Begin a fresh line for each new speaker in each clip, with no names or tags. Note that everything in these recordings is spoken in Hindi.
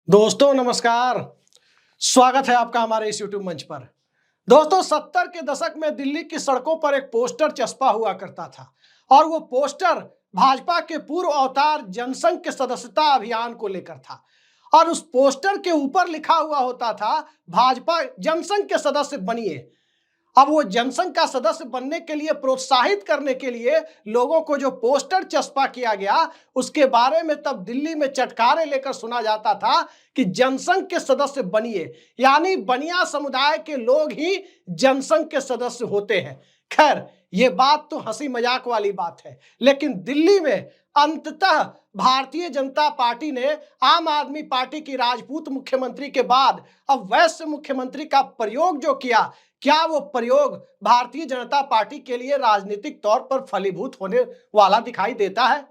दोस्तों नमस्कार। स्वागत है आपका हमारे इस YouTube मंच पर। दोस्तों 70 के दशक में दिल्ली की सड़कों पर एक पोस्टर चस्पा हुआ करता था और वो पोस्टर भाजपा के पूर्व अवतार जनसंघ के सदस्यता अभियान को लेकर था और उस पोस्टर के ऊपर लिखा हुआ होता था भाजपा जनसंघ के सदस्य बनिए। अब वो जनसंघ का सदस्य बनने के लिए प्रोत्साहित करने के लिए लोगों को जो पोस्टर चस्पा किया गया उसके बारे में तब दिल्ली में चटकारे लेकर सुना जाता था कि जनसंघ के सदस्य बनिए, यानी बनिया समुदाय के लोग ही जनसंघ के सदस्य होते हैं। खैर ये बात तो हंसी मजाक वाली बात है, लेकिन दिल्ली में अंततः भारतीय जनता पार्टी ने आम आदमी पार्टी की राजपूत मुख्यमंत्री के बाद अब वैश्य मुख्यमंत्री का प्रयोग जो किया, क्या वो प्रयोग भारतीय जनता पार्टी के लिए राजनीतिक तौर पर फलीभूत होने वाला दिखाई देता है?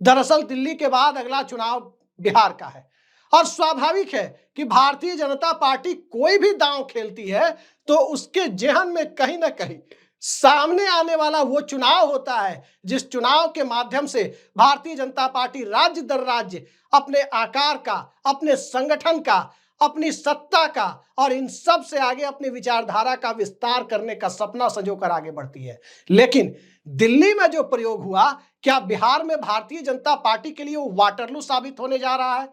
दरअसल दिल्ली के बाद अगला चुनाव बिहार का है और स्वाभाविक है कि भारतीय जनता पार्टी कोई भी दांव खेलती है तो उसके जेहन में कहीं ना कहीं सामने आने वाला वो चुनाव होता है जिस चुनाव के माध्यम से भारतीय जनता पार्टी राज्य दर राज्य अपने आकार का, अपने संगठन का, अपनी सत्ता का और इन सब से आगे अपनी विचारधारा का विस्तार करने का सपना संजोकर आगे बढ़ती है। लेकिन दिल्ली में जो प्रयोग हुआ, क्या बिहार में भारतीय जनता पार्टी के लिए वो वाटरलू साबित होने जा रहा है?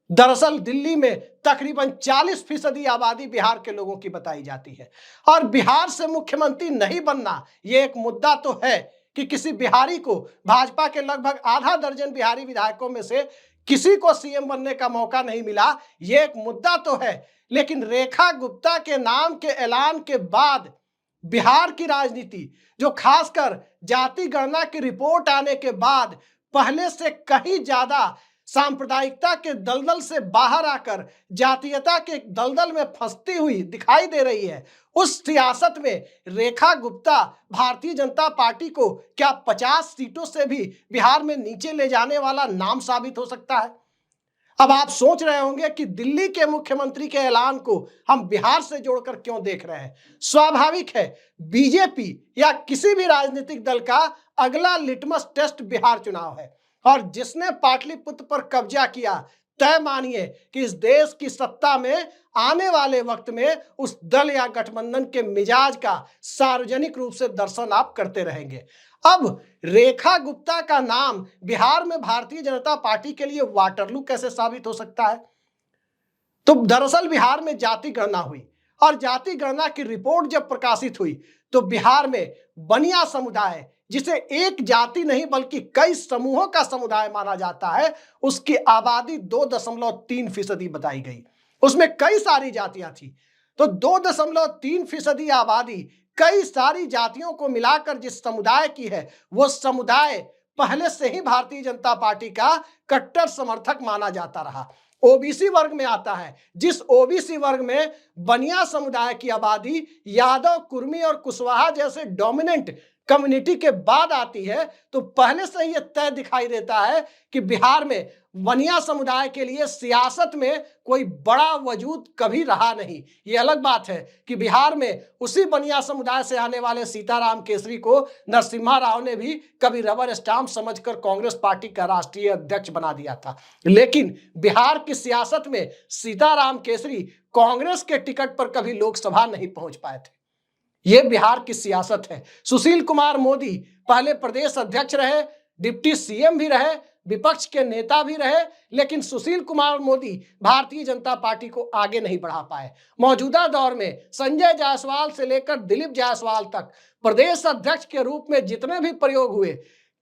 दरअसल दिल्ली में तकरीबन 40% आबादी बिहार के लोगों की बताई जाती है और बिहार से मुख्यमंत्री नहीं बनना ये एक मुद्दा तो है कि किसी बिहारी को, भाजपा के लगभग आधा दर्जन बिहारी विधायकों में से किसी को सीएम बनने का मौका नहीं मिला, ये एक मुद्दा तो है। लेकिन रेखा गुप्ता के नाम के ऐलान के बाद बिहार की राजनीति, जो खासकर जाति गणना की रिपोर्ट आने के बाद पहले से कहीं ज्यादा सांप्रदायिकता के दलदल से बाहर आकर जातीयता के दलदल में फंसती हुई दिखाई दे रही है, उस सियासत में रेखा गुप्ता भारतीय जनता पार्टी को क्या 50 सीटों से भी बिहार में नीचे ले जाने वाला नाम साबित हो सकता है? अब आप सोच रहे होंगे कि दिल्ली के मुख्यमंत्री के ऐलान को हम बिहार से जोड़कर क्यों देख रहे हैं। स्वाभाविक है, बीजेपी या किसी भी राजनीतिक दल का अगला लिटमस टेस्ट बिहार चुनाव है और जिसने पाटलिपुत्र पर कब्जा किया, तय मानिए कि इस देश की सत्ता में आने वाले वक्त में उस दल या गठबंधन के मिजाज का सार्वजनिक रूप से दर्शन आप करते रहेंगे। अब रेखा गुप्ता का नाम बिहार में भारतीय जनता पार्टी के लिए वाटरलू कैसे साबित हो सकता है? तो दरअसल बिहार में जाति गणना हुई और जाति गणना की रिपोर्ट जब प्रकाशित हुई तो बिहार में बनिया समुदाय, जिसे एक जाति नहीं बल्कि कई समूहों का समुदाय माना जाता है, उसकी आबादी 2.3% बताई गई। उसमें कई सारी जातियां थी, तो 2.3% आबादी कई सारी जातियों को मिलाकर जिस समुदाय की है, वो समुदाय पहले से ही भारतीय जनता पार्टी का कट्टर समर्थक माना जाता रहा। ओबीसी वर्ग में आता है, जिस ओबीसी वर्ग में बनिया समुदाय की आबादी यादव, कुर्मी और कुशवाहा जैसे डोमिनेंट कम्युनिटी के बाद आती है, तो पहले से ही यह तय दिखाई देता है कि बिहार में बनिया समुदाय के लिए सियासत में कोई बड़ा वजूद कभी रहा नहीं। ये अलग बात है कि बिहार में उसी बनिया समुदाय से आने वाले सीताराम केसरी को नरसिम्हा राव ने भी कभी रबर स्टाम्प समझकर कांग्रेस पार्टी का राष्ट्रीय अध्यक्ष बना दिया था। लेकिन बिहार की सियासत में सीताराम केसरी कांग्रेस के टिकट पर कभी लोकसभा नहीं पहुंच पाए थे। ये बिहार की सियासत है। सुशील कुमार मोदी पहले प्रदेश अध्यक्ष रहे, डिप्टी सीएम भी रहे, विपक्ष के नेता भी रहे, लेकिन सुशील कुमार मोदी भारतीय जनता पार्टी को आगे नहीं बढ़ा पाए। मौजूदा दौर में संजय जायसवाल से लेकर दिलीप जायसवाल तक प्रदेश अध्यक्ष के रूप में जितने भी प्रयोग हुए,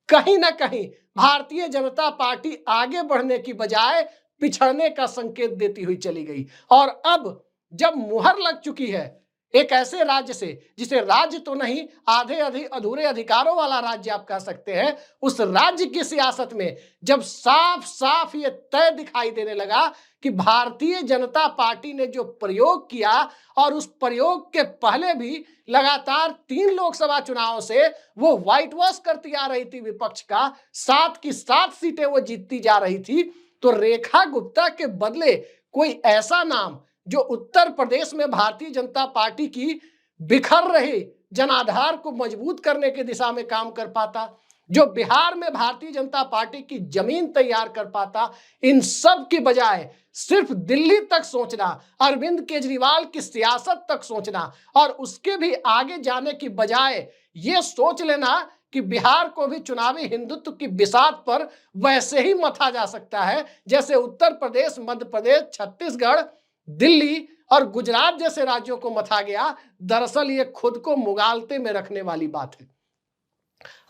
कहीं ना कहीं भारतीय जनता पार्टी आगे बढ़ने की बजाय पिछड़ने का संकेत देती हुई चली गई। और अब जब मुहर लग चुकी है एक ऐसे राज्य से, जिसे राज्य तो नहीं आधे अधूरे अधिकारों वाला राज्य आप कह सकते हैं, उस राज्य की सियासत में जब साफ साफ ये तय दिखाई देने लगा कि भारतीय जनता पार्टी ने जो प्रयोग किया और उस प्रयोग के पहले भी लगातार 3 लोकसभा चुनावों से वो व्हाइट वॉश करती आ रही थी विपक्ष का, 7 की 7 सीटें वो जीतती जा रही थी, तो रेखा गुप्ता के बदले कोई ऐसा नाम जो उत्तर प्रदेश में भारतीय जनता पार्टी की बिखर रहे जनाधार को मजबूत करने की दिशा में काम कर पाता, जो बिहार में भारतीय जनता पार्टी की जमीन तैयार कर पाता, इन सब की बजाय सिर्फ दिल्ली तक सोचना, अरविंद केजरीवाल की सियासत तक सोचना और उसके भी आगे जाने की बजाय ये सोच लेना कि बिहार को भी चुनावी हिंदुत्व की बिसात पर वैसे ही मथा जा सकता है जैसे उत्तर प्रदेश, मध्य प्रदेश, छत्तीसगढ़, दिल्ली और गुजरात जैसे राज्यों को मथा गया। दरअसल ये खुद को मुगालते में रखने वाली बात है।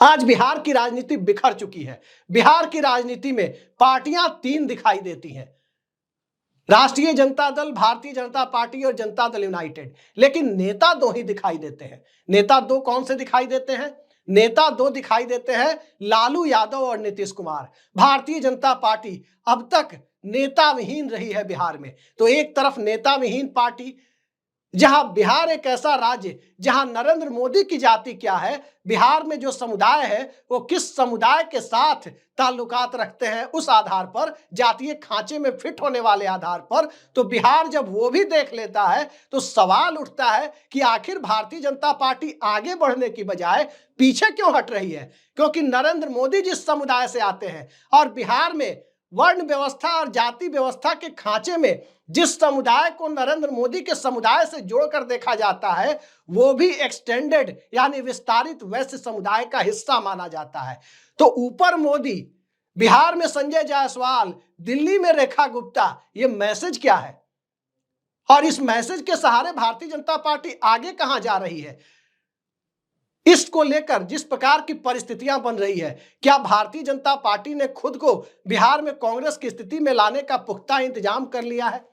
आज बिहार की राजनीति बिखर चुकी है। बिहार की राजनीति में पार्टियां तीन दिखाई देती हैं, राष्ट्रीय जनता दल, भारतीय जनता पार्टी और जनता दल यूनाइटेड, लेकिन नेता दो ही दिखाई देते हैं। नेता दो कौन से दिखाई देते हैं? नेता दो दिखाई देते हैं, लालू यादव और नीतीश कुमार। भारतीय जनता पार्टी अब तक नेता विहीन रही है बिहार में। तो एक तरफ नेता विहीन पार्टी, जहां बिहार एक ऐसा राज्य जहां नरेंद्र मोदी की जाति क्या है, बिहार में जो समुदाय है वो किस समुदाय के साथ ताल्लुकात रखते हैं, उस आधार पर, जातीय खांचे में फिट होने वाले आधार पर, तो बिहार जब वो भी देख लेता है तो सवाल उठता है कि आखिर भारतीय जनता पार्टी आगे बढ़ने की बजाय पीछे क्यों हट रही है? क्योंकि नरेंद्र मोदी जिस समुदाय से आते हैं और बिहार में वर्ण व्यवस्था और जाति व्यवस्था के खांचे में जिस समुदाय को नरेंद्र मोदी के समुदाय से जोड़कर देखा जाता है, वो भी एक्सटेंडेड यानी विस्तारित वैश्य समुदाय का हिस्सा माना जाता है। तो ऊपर मोदी, बिहार में संजय जायसवाल, दिल्ली में रेखा गुप्ता, ये मैसेज क्या है? और इस मैसेज के सहारे भारतीय जनता पार्टी आगे कहां जा रही है? इसको लेकर जिस प्रकार की परिस्थितियां बन रही है, क्या भारतीय जनता पार्टी ने खुद को बिहार में कांग्रेस की स्थिति में लाने का पुख्ता इंतजाम कर लिया है?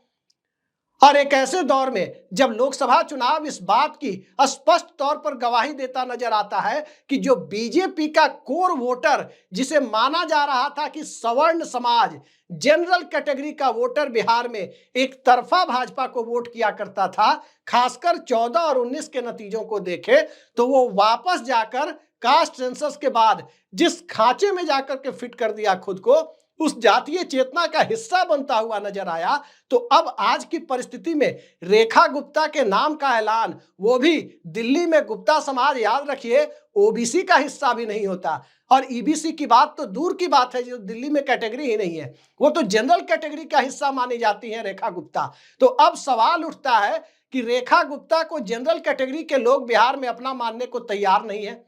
और एक ऐसे दौर में जब लोकसभा चुनाव इस बात की स्पष्ट तौर पर गवाही देता नजर आता है कि जो बीजेपी का कोर वोटर, जिसे माना जा रहा था कि सवर्ण समाज, जनरल कैटेगरी का वोटर बिहार में एक तरफा भाजपा को वोट किया करता था, खासकर 14 और 19 के नतीजों को देखे तो वो वापस जाकर कास्ट सेंसस के बाद जिस खांचे में जाकर के फिट कर दिया खुद को, उस जातीय चेतना का हिस्सा बनता हुआ नजर आया। तो अब आज की परिस्थिति में रेखा गुप्ता के नाम का ऐलान, वो भी दिल्ली में गुप्ता समाज, याद रखिए, ओबीसी का हिस्सा भी नहीं होता, और ईबीसी की बात तो दूर की बात है, जो दिल्ली में कैटेगरी ही नहीं है, वो तो जनरल कैटेगरी का हिस्सा मानी जाती है रेखा गुप्ता। तो अब सवाल उठता है कि रेखा गुप्ता को जनरल कैटेगरी के लोग बिहार में अपना मानने को तैयार नहीं है,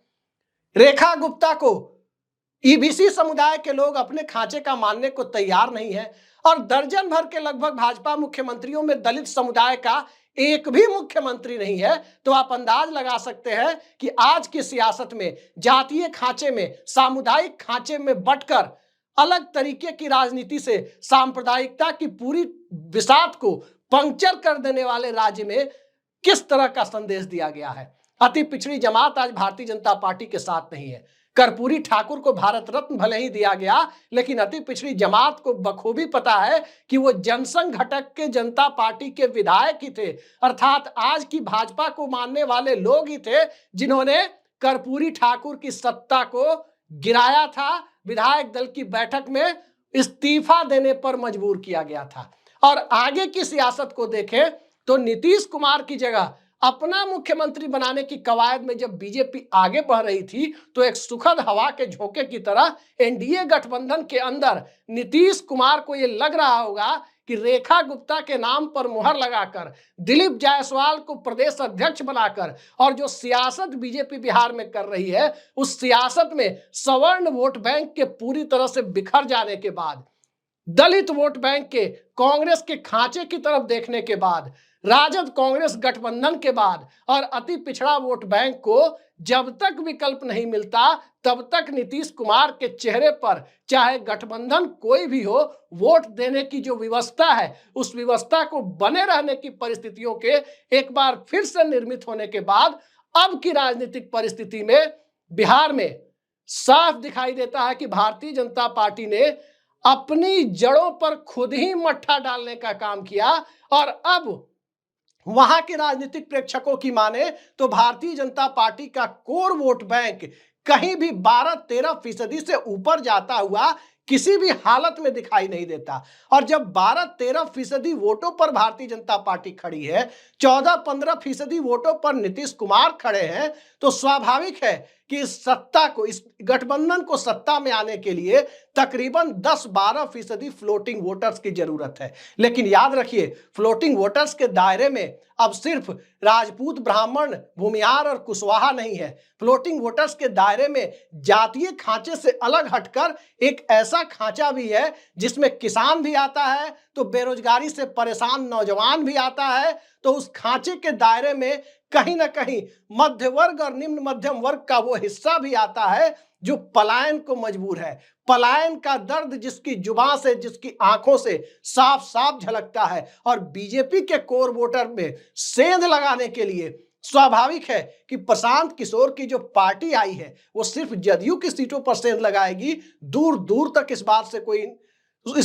रेखा गुप्ता को ईबीसी समुदाय के लोग अपने खांचे का मानने को तैयार नहीं है, और दर्जन भर के लगभग भाजपा मुख्यमंत्रियों में दलित समुदाय का एक भी मुख्यमंत्री नहीं है। तो आप अंदाज लगा सकते हैं कि आज की सियासत में जातीय खांचे में, सामुदायिक खांचे में बंटकर अलग तरीके की राजनीति से सांप्रदायिकता की पूरी बिसात को पंक्चर कर देने वाले राज्य में किस तरह का संदेश दिया गया है। अति पिछड़ी जमात आज भारतीय जनता पार्टी के साथ नहीं है। कर्पूरी ठाकुर को भारत रत्न भले ही दिया गया, लेकिन अति पिछड़ी जमात को बखूबी पता है कि वो जनसंघ घटक के जनता पार्टी के विधायक ही थे, अर्थात आज की भाजपा को मानने वाले लोग ही थे जिन्होंने कर्पूरी ठाकुर की सत्ता को गिराया था, विधायक दल की बैठक में इस्तीफा देने पर मजबूर किया गया था। और आगे की सियासत को देखें तो नीतीश कुमार की जगह अपना मुख्यमंत्री बनाने की कवायद में जब बीजेपी आगे बढ़ रही थी, तो एक सुखद हवा के झोंके की तरह एनडीए गठबंधन के अंदर नीतीश कुमार को यह लग रहा होगा कि रेखा गुप्ता के नाम पर मुहर लगाकर, दिलीप जायसवाल को प्रदेश अध्यक्ष बनाकर, और जो सियासत बीजेपी बिहार में कर रही है, उस सियासत में सवर्ण वोट बैंक के पूरी तरह से बिखर जाने के बाद, दलित वोट बैंक के कांग्रेस के खांचे की तरफ देखने के बाद, राजद कांग्रेस गठबंधन के बाद, और अति पिछड़ा वोट बैंक को जब तक विकल्प नहीं मिलता तब तक नीतीश कुमार के चेहरे पर, चाहे गठबंधन कोई भी हो, वोट देने की जो व्यवस्था है, उस व्यवस्था को बने रहने की परिस्थितियों के एक बार फिर से निर्मित होने के बाद अब की राजनीतिक परिस्थिति में बिहार में साफ दिखाई देता है कि भारतीय जनता पार्टी ने अपनी जड़ों पर खुद ही मट्ठा डालने का काम किया। और अब वहां के राजनीतिक प्रेक्षकों की माने तो भारतीय जनता पार्टी का कोर वोट बैंक कहीं भी 12-13% से ऊपर जाता हुआ किसी भी हालत में दिखाई नहीं देता। और जब 12-13% वोटों पर भारतीय जनता पार्टी खड़ी है, 14-15% वोटों पर नीतीश कुमार खड़े हैं, तो स्वाभाविक है कि इस सत्ता को, इस गठबंधन को सत्ता में आने के लिए तकरीबन 10-12% फ्लोटिंग वोटर्स की जरूरत है। लेकिन याद रखिए, फ्लोटिंग वोटर्स के दायरे में अब सिर्फ राजपूत, ब्राह्मण, भूमिहार और कुशवाहा नहीं है। फ्लोटिंग वोटर्स के दायरे में जातीय खांचे से अलग हटकर एक ऐसा खांचा भी है जिसमें किसान भी आता है, तो बेरोजगारी से परेशान नौजवान भी आता है, तो उस खांचे के दायरे में कहीं ना कहीं मध्य वर्ग और निम्न मध्यम वर्ग का वो हिस्सा भी आता है जो पलायन को मजबूर है। पलायन का दर्द जिसकी जुबान से, जिसकी आंखों से साफ साफ झलकता है। और बीजेपी के कोर वोटर में सेंध लगाने के लिए स्वाभाविक है कि प्रशांत किशोर की जो पार्टी आई है वो सिर्फ जदयू की सीटों पर सेंध लगाएगी। दूर दूर तक इस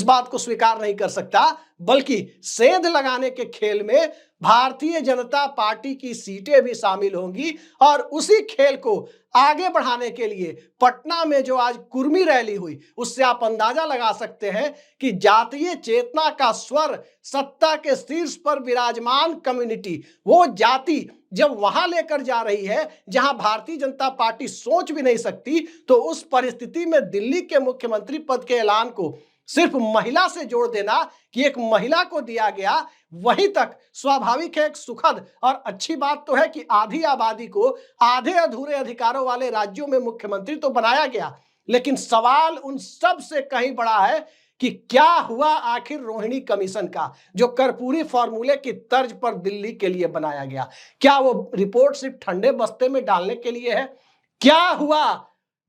बात को स्वीकार नहीं कर सकता, बल्कि सेंध लगाने के खेल में भारतीय जनता पार्टी की सीटें भी शामिल होंगी। और उसी खेल को आगे बढ़ाने के लिए पटना में जो आज कुर्मी रैली हुई, उससे आप अंदाजा लगा सकते हैं कि जातीय चेतना का स्वर सत्ता के शीर्ष पर विराजमान कम्युनिटी, वो जाति जब वहां लेकर जा रही है जहां भारतीय जनता पार्टी सोच भी नहीं सकती, तो उस परिस्थिति में दिल्ली के मुख्यमंत्री पद के ऐलान को सिर्फ महिला से जोड़ देना कि एक महिला को दिया गया, वहीं तक स्वाभाविक है, एक सुखद और अच्छी बात तो है कि आधी आबादी को आधे अधूरे अधिकारों वाले राज्यों में मुख्यमंत्री तो बनाया गया। लेकिन सवाल उन सब से कहीं बड़ा है कि क्या हुआ आखिर रोहिणी कमीशन का, जो कर्पूरी फॉर्मूले की तर्ज पर दिल्ली के लिए बनाया गया। क्या वो रिपोर्ट सिर्फ ठंडे बस्ते में डालने के लिए है? क्या हुआ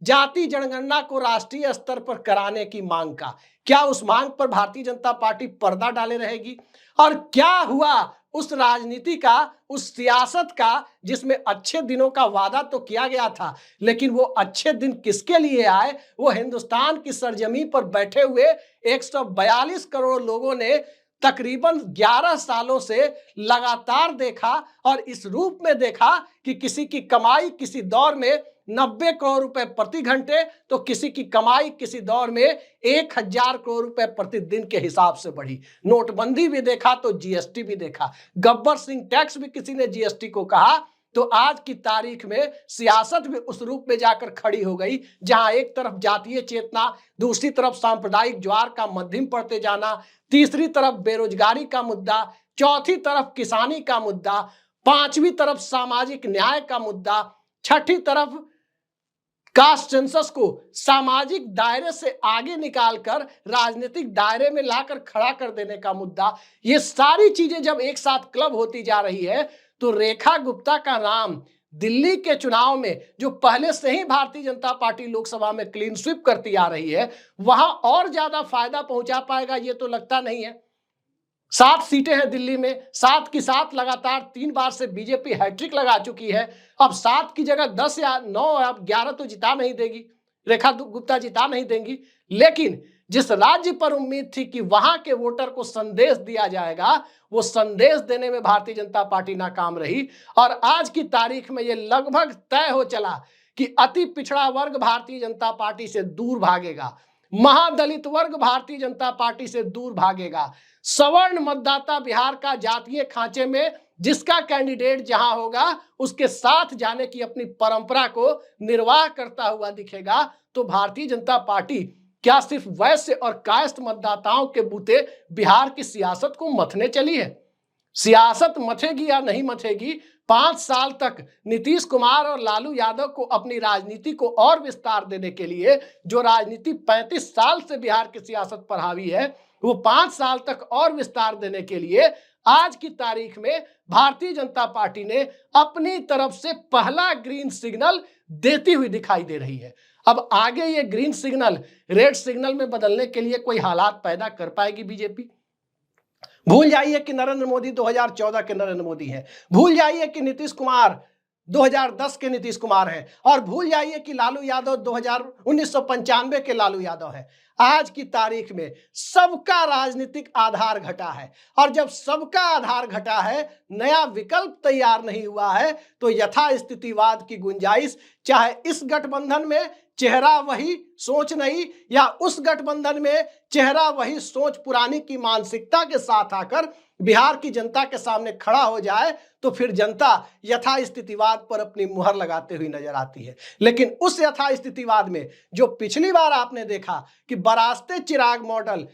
जाति जनगणना को राष्ट्रीय स्तर पर कराने की मांग का? क्या उस मांग पर भारतीय जनता पार्टी पर्दा डाले रहेगी? और क्या हुआ उस राजनीति का, उस सियासत का, जिसमें अच्छे दिनों का वादा तो किया गया था, लेकिन वो अच्छे दिन किसके लिए आए? वो हिंदुस्तान की सरजमीन पर बैठे हुए 142 करोड़ लोगों ने तकरीबन 11 सालों से लगातार देखा, और इस रूप में देखा कि किसी की कमाई किसी दौर में 90 करोड़ रुपए प्रति घंटे, तो किसी की कमाई किसी दौर में 1000 करोड़ रुपए प्रतिदिन के हिसाब से बढ़ी। नोटबंदी भी देखा तो जीएसटी भी देखा, गब्बर सिंह टैक्स भी किसी ने जीएसटी को कहा। तो आज की तारीख में सियासत भी उस रूप में जाकर खड़ी हो गई जहां एक तरफ जातीय चेतना, दूसरी तरफ सांप्रदायिक ज्वार का मध्यम पड़ते जाना, तीसरी तरफ बेरोजगारी का मुद्दा, चौथी तरफ किसानी का मुद्दा, पांचवी तरफ सामाजिक न्याय का मुद्दा, छठी तरफ कास्ट सेंसस को सामाजिक दायरे से आगे निकालकर राजनीतिक दायरे में लाकर खड़ा कर देने का मुद्दा। ये सारी चीजें जब एक साथ क्लब होती जा रही है, तो रेखा गुप्ता का नाम दिल्ली के चुनाव में, जो पहले से ही भारतीय जनता पार्टी लोकसभा में क्लीन स्वीप करती आ रही है, वहां और ज्यादा फायदा पहुंचा पाएगा ये तो लगता नहीं है। 7 सीटें हैं दिल्ली में, 7 की 7 लगातार 3 बार से बीजेपी हैट्रिक लगा चुकी है। अब 7 की जगह 10 या 9 या 11 तो जिता नहीं देगी, रेखा गुप्ता जिता नहीं देंगी। लेकिन जिस राज्य पर उम्मीद थी कि वहां के वोटर को संदेश दिया जाएगा, वो संदेश देने में भारतीय जनता पार्टी नाकाम रही। और आज की तारीख में ये लगभग तय हो चला कि अति पिछड़ा वर्ग भारतीय जनता पार्टी से दूर भागेगा, महादलित वर्ग भारतीय जनता पार्टी से दूर भागेगा, सवर्ण मतदाता बिहार का जातीय खांचे में जिसका कैंडिडेट जहां होगा उसके साथ जाने की अपनी परंपरा को निर्वाह करता हुआ दिखेगा। तो भारतीय जनता पार्टी क्या सिर्फ वैश्य और कायस्थ मतदाताओं के बूते बिहार की सियासत को मथने चली है? सियासत मथेगी या नहीं मथेगी, 5 साल तक नीतीश कुमार और लालू यादव को अपनी राजनीति को और विस्तार देने के लिए, जो राजनीति 35 साल से बिहार की सियासत पर हावी है, वो 5 साल तक और विस्तार देने के लिए आज की तारीख में भारतीय जनता पार्टी ने अपनी तरफ से पहला ग्रीन सिग्नल देती हुई दिखाई दे रही है। अब आगे ये ग्रीन सिग्नल रेड सिग्नल में बदलने के लिए कोई हालात पैदा कर पाएगी बीजेपी? भूल जाइए कि नरेंद्र मोदी 2014 के नरेंद्र मोदी हैं, भूल जाइए कि नीतीश कुमार 2010 के नीतीश कुमार हैं, और भूल जाइए कि लालू यादव 1995 के लालू यादव हैं। आज की तारीख में सबका राजनीतिक आधार घटा है, और जब सबका आधार घटा है, नया विकल्प तैयार नहीं हुआ है, तो यथास्थितिवाद की गुंजाइश, चाहे इस गठबंधन में चेहरा वही सोच नहीं, या उस गठबंधन में चेहरा वही सोच पुरानी की मानसिकता के साथ आकर बिहार की जनता के सामने खड़ा हो जाए, तो फिर जनता यथास्थितिवाद पर अपनी मुहर लगाते हुए नजर आती है। लेकिन उस यथास्थितिवाद में जो पिछली बार आपने देखा कि बरास्ते चिराग मॉडल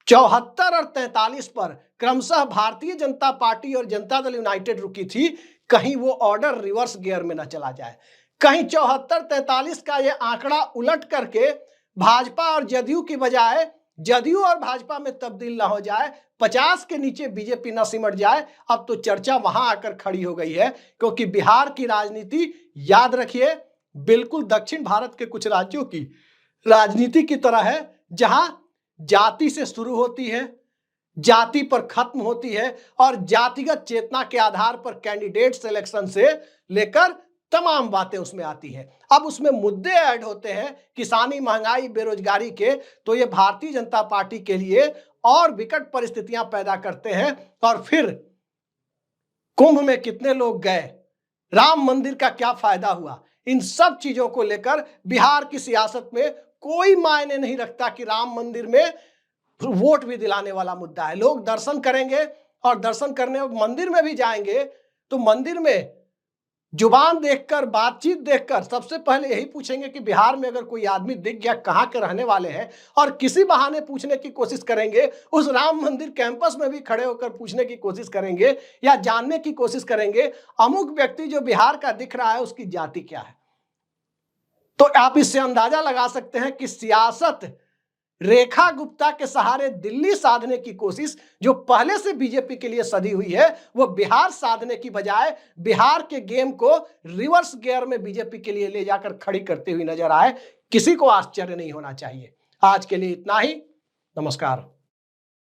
74 और 43 पर क्रमशः भारतीय जनता पार्टी और जनता दल यूनाइटेड रुकी थी, कहीं वो ऑर्डर रिवर्स गियर में न चला जाए, कहीं 74-43 का ये आंकड़ा उलट करके भाजपा और जदयू की बजाय जदयू और भाजपा में तब्दील ना हो जाए, 50 के नीचे बीजेपी ना सिमट जाए। अब तो चर्चा वहां आकर खड़ी हो गई है, क्योंकि बिहार की राजनीति, याद रखिए, बिल्कुल दक्षिण भारत के कुछ राज्यों की राजनीति की तरह है, जहां जाति से शुरू होती है, जाति पर खत्म होती है, और जातिगत चेतना के आधार पर कैंडिडेट सिलेक्शन से लेकर तमाम बातें उसमें आती है। अब उसमें मुद्दे ऐड होते हैं किसानी, महंगाई, बेरोजगारी के, तो ये भारतीय जनता पार्टी के लिए और विकट परिस्थितियां पैदा करते हैं। और फिर कुंभ में कितने लोग गए, राम मंदिर का क्या फायदा हुआ, इन सब चीजों को लेकर बिहार की सियासत में कोई मायने नहीं रखता कि राम मंदिर में वोट भी दिलाने वाला मुद्दा है। लोग दर्शन करेंगे, और दर्शन करने मंदिर में भी जाएंगे, तो मंदिर में जुबान देखकर, बातचीत देखकर सबसे पहले यही पूछेंगे कि बिहार में अगर कोई आदमी दिख गया कहाँ के रहने वाले हैं, और किसी बहाने पूछने की कोशिश करेंगे, उस राम मंदिर कैंपस में भी खड़े होकर पूछने की कोशिश करेंगे, या जानने की कोशिश करेंगे अमुक व्यक्ति जो बिहार का दिख रहा है उसकी जाति क्या है। तो आप इससे अंदाजा लगा सकते हैं कि सियासत रेखा गुप्ता के सहारे दिल्ली साधने की कोशिश जो पहले से बीजेपी के लिए सधी हुई है, वो बिहार साधने की बजाय बिहार के गेम को रिवर्स गियर में बीजेपी के लिए ले जाकर खड़ी करते हुए नजर आए। किसी को आश्चर्य नहीं होना चाहिए। आज के लिए इतना ही, नमस्कार।